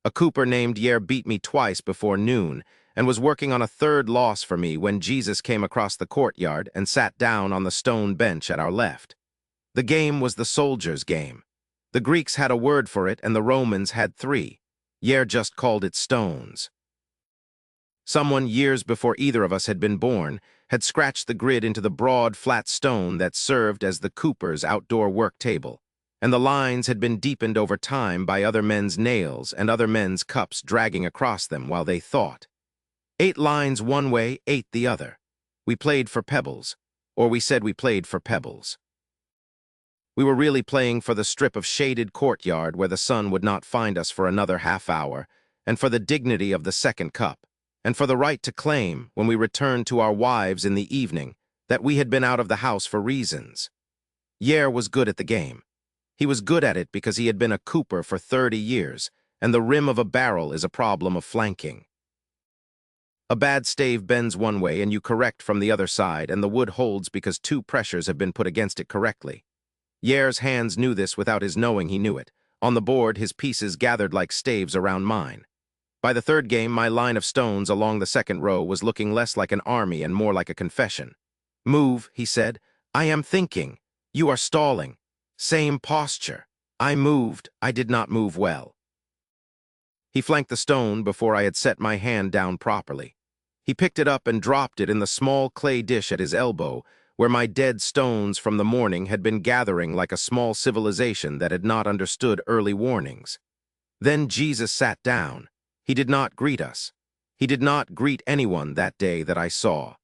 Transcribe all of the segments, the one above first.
A cooper named Yer beat me twice before noon and was working on a third loss for me when Jesus came across the courtyard and sat down on the stone bench at our left. The game was the soldier's game. The Greeks had a word for it and the Romans had three. Yer just called it stones. Someone, years before either of us had been born, had scratched the grid into the broad, flat stone that served as the cooper's outdoor work table, and the lines had been deepened over time by other men's nails and other men's cups dragging across them while they thought. 8 lines one way, 8 the other. We played for pebbles, or we said we played for pebbles. We were really playing for the strip of shaded courtyard where the sun would not find us for another half hour, and for the dignity of the second cup, and for the right to claim, when we returned to our wives in the evening, that we had been out of the house for reasons. Yer was good at the game. He was good at it because he had been a cooper for 30 years, and the rim of a barrel is a problem of flanking. A bad stave bends one way and you correct from the other side, and the wood holds because 2 pressures have been put against it correctly. Yer's hands knew this without his knowing he knew it. On the board, his pieces gathered like staves around mine. By the third game, my line of stones along the second row was looking less like an army and more like a confession. "Move," he said. "I am thinking. You are stalling. Same posture." I moved. I did not move well. He flanked the stone before I had set my hand down properly. He picked it up and dropped it in the small clay dish at his elbow, where my dead stones from the morning had been gathering like a small civilization that had not understood early warnings. Then Jesus sat down. He did not greet us. He did not greet anyone that day that I saw.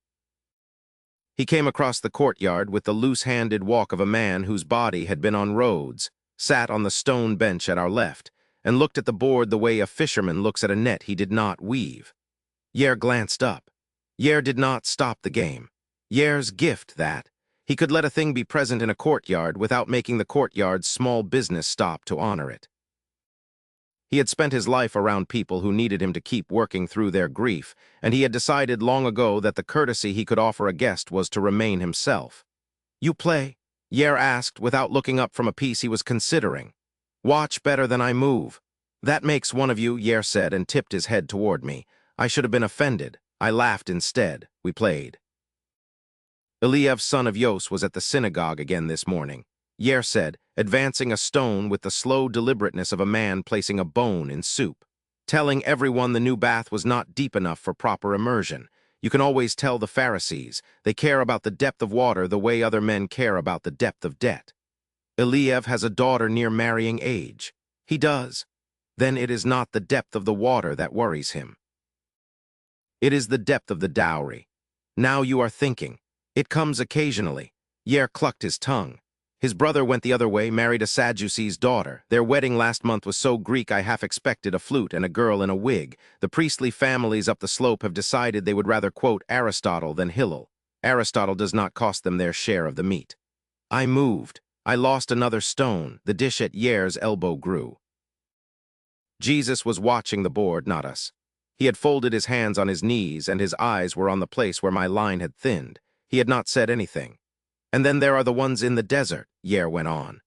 He came across the courtyard with the loose-handed walk of a man whose body had been on roads, sat on the stone bench at our left, and looked at the board the way a fisherman looks at a net he did not weave. Yer glanced up. Yer did not stop the game. Yer's gift, that. He could let a thing be present in a courtyard without making the courtyard's small business stop to honor it. He had spent his life around people who needed him to keep working through their grief, and he had decided long ago that the courtesy he could offer a guest was to remain himself. "You play?" Yer asked without looking up from a piece he was considering. "Watch better than I move." "That makes one of you," Yer said and tipped his head toward me. I should have been offended. I laughed instead. We played. Eliav, son of Yos, was at the synagogue again this morning. Yer said, advancing a stone with the slow deliberateness of a man placing a bone in soup, telling everyone the new bath was not deep enough for proper immersion. You can always tell the Pharisees. They care about the depth of water the way other men care about the depth of debt. Eliav has a daughter near marrying age. He does. Then it is not the depth of the water that worries him. It is the depth of the dowry. Now you are thinking. It comes occasionally. Yer clucked his tongue. His brother went the other way, married a Sadducee's daughter. Their wedding last month was so Greek I half expected a flute and a girl in a wig. The priestly families up the slope have decided they would rather quote Aristotle than Hillel. Aristotle does not cost them their share of the meat. I moved. I lost another stone. The dish at Yer's elbow grew. Jesus was watching the board, not us. He had folded his hands on his knees and his eyes were on the place where my line had thinned. He had not said anything. "And then there are the ones in the desert," Yer went on.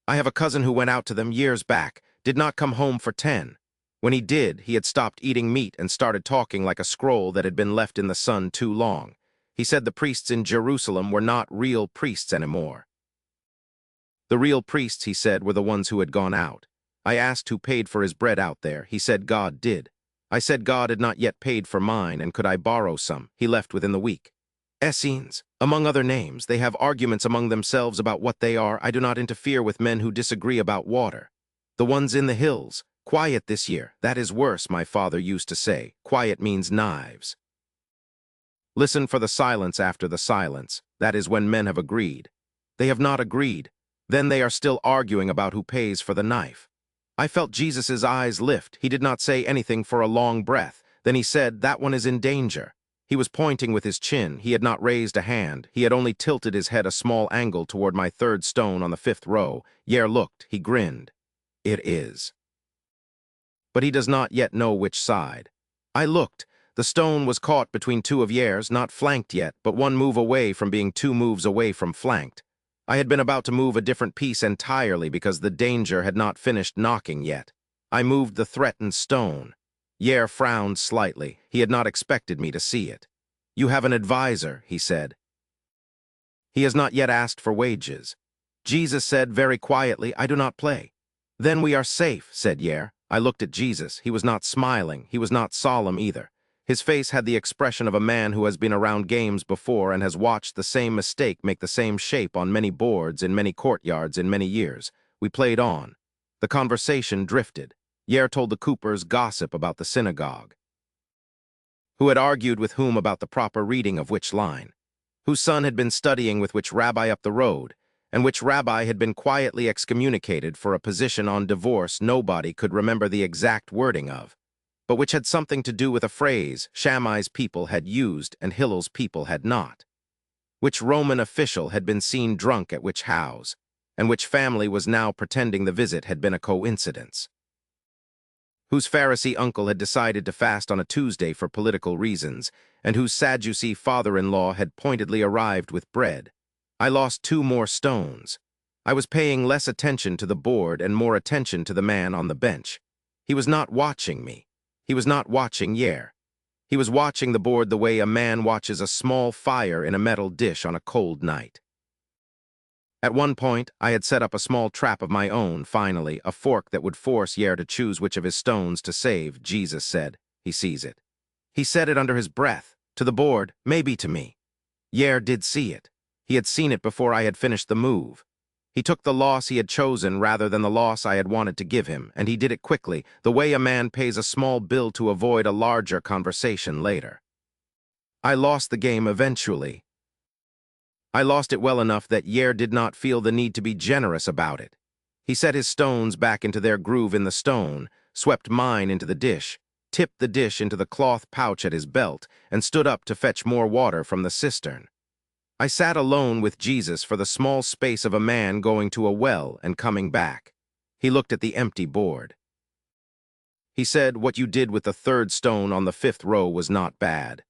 "I have a cousin who went out to them years back, did not come home for 10. When he did, he had stopped eating meat and started talking like a scroll that had been left in the sun too long. He said the priests in Jerusalem were not real priests anymore. The real priests, he said, were the ones who had gone out. I asked who paid for his bread out there. He said God did. I said God had not yet paid for mine, and could I borrow some? He left within the week. Essenes, among other names, they have arguments among themselves about what they are. I do not interfere with men who disagree about water. The ones in the hills, quiet this year, that is worse, my father used to say. Quiet means knives. Listen for the silence after the silence, that is when men have agreed. They have not agreed. Then they are still arguing about who pays for the knife. I felt Jesus's eyes lift. He did not say anything for a long breath. Then he said, "That one is in danger." He was pointing with his chin. He had not raised a hand. He had only tilted his head a small angle toward my third stone on the 5th row. Yer looked. He grinned. "It is." But he does not yet know which side. I looked. The stone was caught between 2 of Yer's, not flanked yet, but 1 move away from being 2 moves away from flanked. I had been about to move a different piece entirely because the danger had not finished knocking yet. I moved the threatened stone. Yer frowned slightly. He had not expected me to see it. You have an advisor, he said. He has not yet asked for wages. Jesus said very quietly, I do not play. Then we are safe, said Yer. I looked at Jesus. He was not smiling. He was not solemn either. His face had the expression of a man who has been around games before and has watched the same mistake make the same shape on many boards in many courtyards in many years. We played on. The conversation drifted. Yer told the Coopers gossip about the synagogue. Who had argued with whom about the proper reading of which line? Whose son had been studying with which rabbi up the road, and which rabbi had been quietly excommunicated for a position on divorce nobody could remember the exact wording of, but which had something to do with a phrase Shammai's people had used and Hillel's people had not. Which Roman official had been seen drunk at which house, and which family was now pretending the visit had been a coincidence. Whose Pharisee uncle had decided to fast on a Tuesday for political reasons, and whose Sadducee father-in-law had pointedly arrived with bread. I lost 2 more stones. I was paying less attention to the board and more attention to the man on the bench. He was not watching me. He was not watching Yer. He was watching the board the way a man watches a small fire in a metal dish on a cold night. At one point, I had set up a small trap of my own, finally, a fork that would force Yer to choose which of his stones to save, Jesus said. He sees it. He said it under his breath, to the board, maybe to me. Yer did see it. He had seen it before I had finished the move. He took the loss he had chosen rather than the loss I had wanted to give him, and he did it quickly, the way a man pays a small bill to avoid a larger conversation later. I lost the game eventually. I lost it well enough that Yer did not feel the need to be generous about it. He set his stones back into their groove in the stone, swept mine into the dish, tipped the dish into the cloth pouch at his belt, and stood up to fetch more water from the cistern. I sat alone with Jesus for the small space of a man going to a well and coming back. He looked at the empty board. He said, what you did with the 3rd stone on the 5th row was not bad.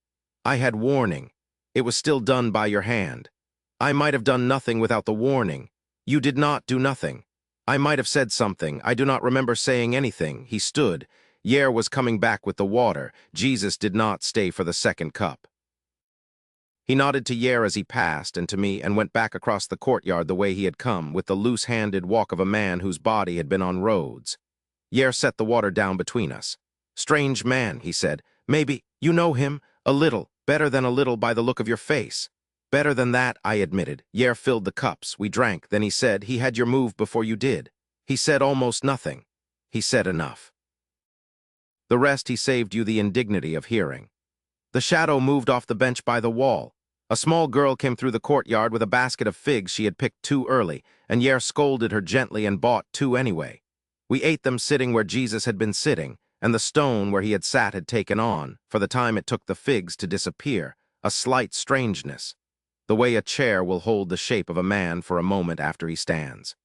I had warning. It was still done by your hand. I might have done nothing without the warning. You did not do nothing. I might have said something. I do not remember saying anything. He stood. Yer was coming back with the water. Jesus did not stay for the 2nd cup. He nodded to Yer as he passed and to me and went back across the courtyard the way he had come, with the loose-handed walk of a man whose body had been on roads. Yer set the water down between us. Strange man, he said. Maybe you know him? A little. Better than a little by the look of your face. Better than that, I admitted. Yer filled the cups. We drank. Then he said, he had your move before you did. He said almost nothing. He said enough. The rest he saved you the indignity of hearing. The shadow moved off the bench by the wall. A small girl came through the courtyard with a basket of figs she had picked too early, and Yer scolded her gently and bought 2 anyway. We ate them sitting where Jesus had been sitting, and the stone where he had sat had taken on, for the time it took the figs to disappear, a slight strangeness, the way a chair will hold the shape of a man for a moment after he stands.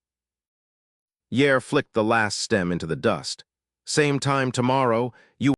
Yer flicked the last stem into the dust. Same time tomorrow, you